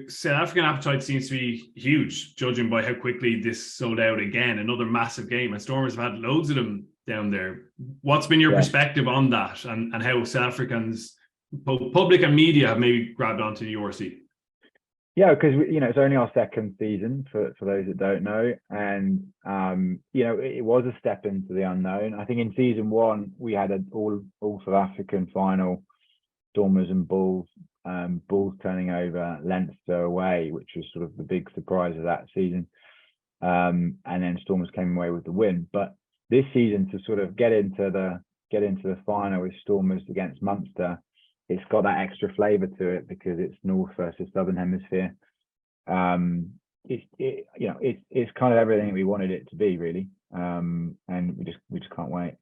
South African appetite seems to be huge, judging by how quickly this sold out again. Another massive game, and Stormers have had loads of them down there. What's been your perspective on that, and how South Africans, both public and media, have maybe grabbed onto the URC? Yeah, because it's only our second season for those that don't know, and it was a step into the unknown. I think in season one we had an all South African final, Stormers and Bulls. Bulls turning over Leinster away, which was sort of the big surprise of that season, and then Stormers came away with the win. But this season, to sort of get into the final with Stormers against Munster, it's got that extra flavour to it because it's North versus Southern Hemisphere. It's kind of everything we wanted it to be, really, and we just can't wait.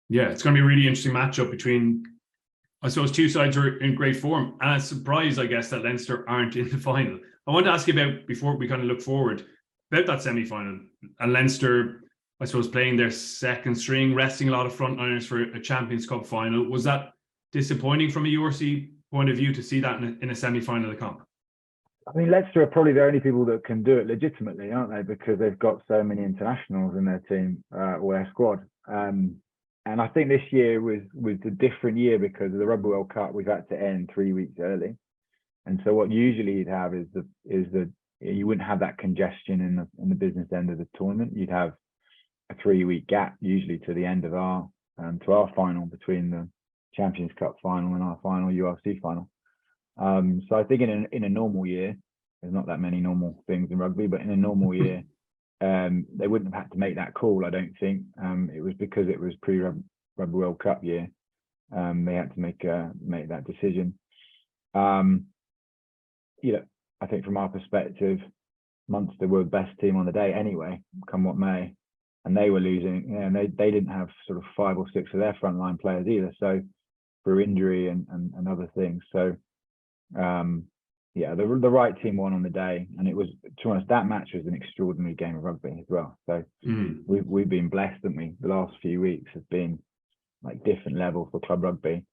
Yeah, it's going to be a really interesting matchup between, I suppose, two sides are in great form, and I'm surprised, I guess, that Leinster aren't in the final. I want to ask you about, before we kind of look forward, about that semi-final, and Leinster, I suppose, playing their second string, resting a lot of frontliners for a Champions Cup final. Was that disappointing from a URC point of view to see that in a semi-final of the comp? I mean, Leicester are probably the only people that can do it legitimately, aren't they? Because they've got so many internationals in their team or their squad. And I think this year was a different year because of the Rugby World Cup. We've had to end 3 weeks early, and so what usually you'd have is that you wouldn't have that congestion in the business end of the tournament. You'd have a 3-week gap usually to the end of our final, between the Champions Cup final and our final URC final. So I think in a normal year, there's not that many normal things in rugby, but in a normal year, they wouldn't have had to make that call, I don't think. It was because it was pre-Rugby World Cup year. They had to make that decision. I think from our perspective, Munster were the best team on the day anyway, come what may, and they were losing. And they didn't have sort of 5 or 6 of their frontline players either, so through injury and other things. So the right team won on the day, and it was, to be honest, that match was an extraordinary game of rugby as well. So we've been blessed, haven't we? The last few weeks have been like different level for club rugby.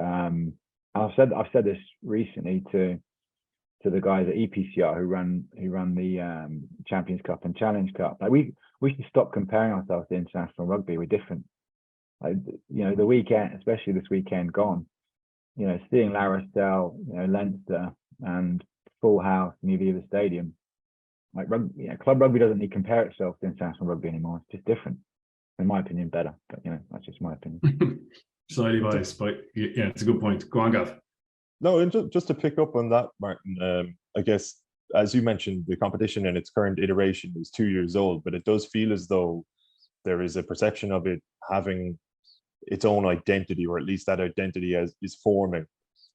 I've said this recently to the guys at EPCR who run the Champions Cup and Challenge Cup. Like we should stop comparing ourselves to international rugby. We're different. Like, the weekend, especially this weekend gone, seeing La Rochelle, Leinster, and full house in Aviva Stadium. Like rugby, club rugby doesn't need to compare itself to international rugby anymore. It's just different. In my opinion, better. But that's just my opinion. Slightly biased, but yeah, it's a good point. Go on, Gav. No, and just to pick up on that, Martin, I guess, as you mentioned, the competition in its current iteration is 2 years old, but it does feel as though there is a perception of it having its own identity, or at least that identity is forming.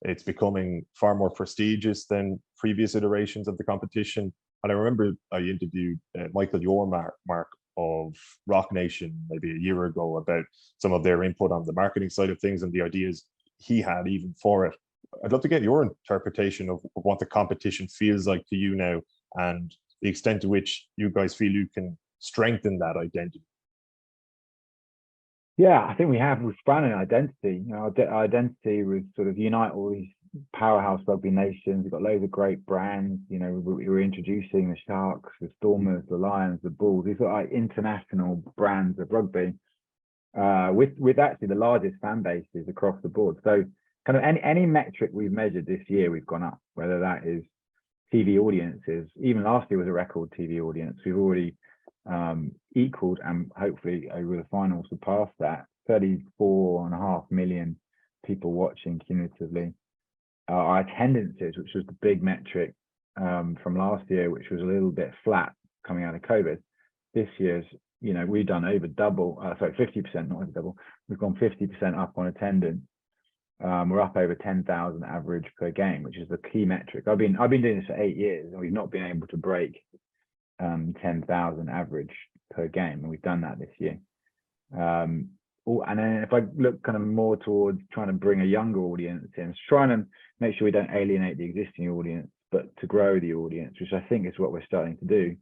It's becoming far more prestigious than previous iterations of the competition. And I remember I interviewed Michael Yormark of Rock Nation maybe a year ago about some of their input on the marketing side of things and the ideas he had even for it. I'd love to get your interpretation of what the competition feels like to you now, and the extent to which you guys feel you can strengthen that identity. Yeah, I think we've sprung an identity. Our identity was sort of unite all these powerhouse rugby nations. We've got loads of great brands. We were introducing the Sharks, the Stormers, the Lions, the Bulls. These are like international brands of rugby, with actually the largest fan bases across the board. So kind of any metric we've measured this year, we've gone up, whether that is TV audiences. Even last year was a record TV audience. We've already equaled, and hopefully over the final surpassed that. 34.5 million people watching cumulatively. Our attendances, which was the big metric from last year, which was a little bit flat coming out of COVID, this year's, we've done over double, 50%, not over double. We've gone 50% up on attendance. We're up over 10,000 average per game, which is the key metric. I've been doing this for 8 years, and we've not been able to break 10,000 average per game, and we've done that this year. And then if I look kind of more towards trying to bring a younger audience in, trying to make sure we don't alienate the existing audience, but to grow the audience, which I think is what we're starting to do.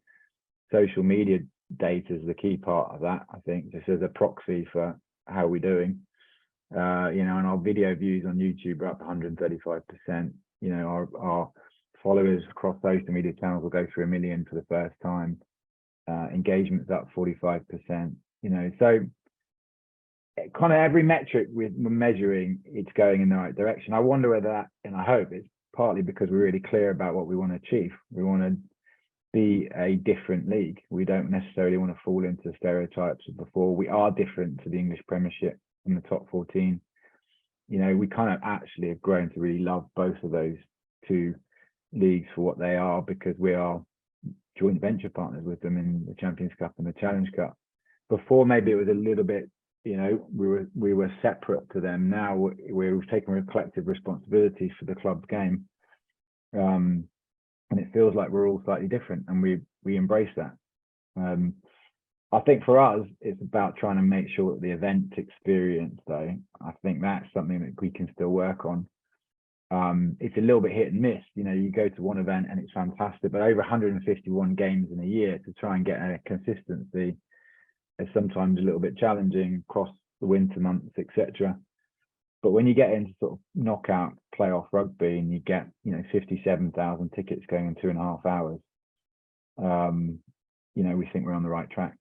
Social media data is the key part of that, I think, just as a proxy for how we're doing. And our video views on YouTube are up 135%. Our followers across social media channels will go through 1 million for the first time. Engagement's up 45%. You know, so kind of every metric we're measuring, it's going in the right direction. I wonder whether that, and I hope it's partly because we're really clear about what we want to achieve. We want to be a different league. We don't necessarily want to fall into the stereotypes of before. We are different to the English Premiership in the top 14. You know, we kind of actually have grown to really love both of those two leagues for what they are, because we are joint venture partners with them in the Champions Cup and the Challenge Cup. Before, maybe it was a little bit, you know, we were separate to them. Now we've taken a collective responsibility for the club's game, and it feels like we're all slightly different, and we embrace that. I think for us, it's about trying to make sure that the event experience, though, I think that's something that we can still work on. It's a little bit hit and miss. You know, you go to one event and it's fantastic, but over 151 games in a year, to try and get a consistency is sometimes a little bit challenging across the winter months, etc. But when you get into sort of knockout playoff rugby and you get, you know, 57,000 tickets going in 2.5 hours, you know, we think we're on the right track.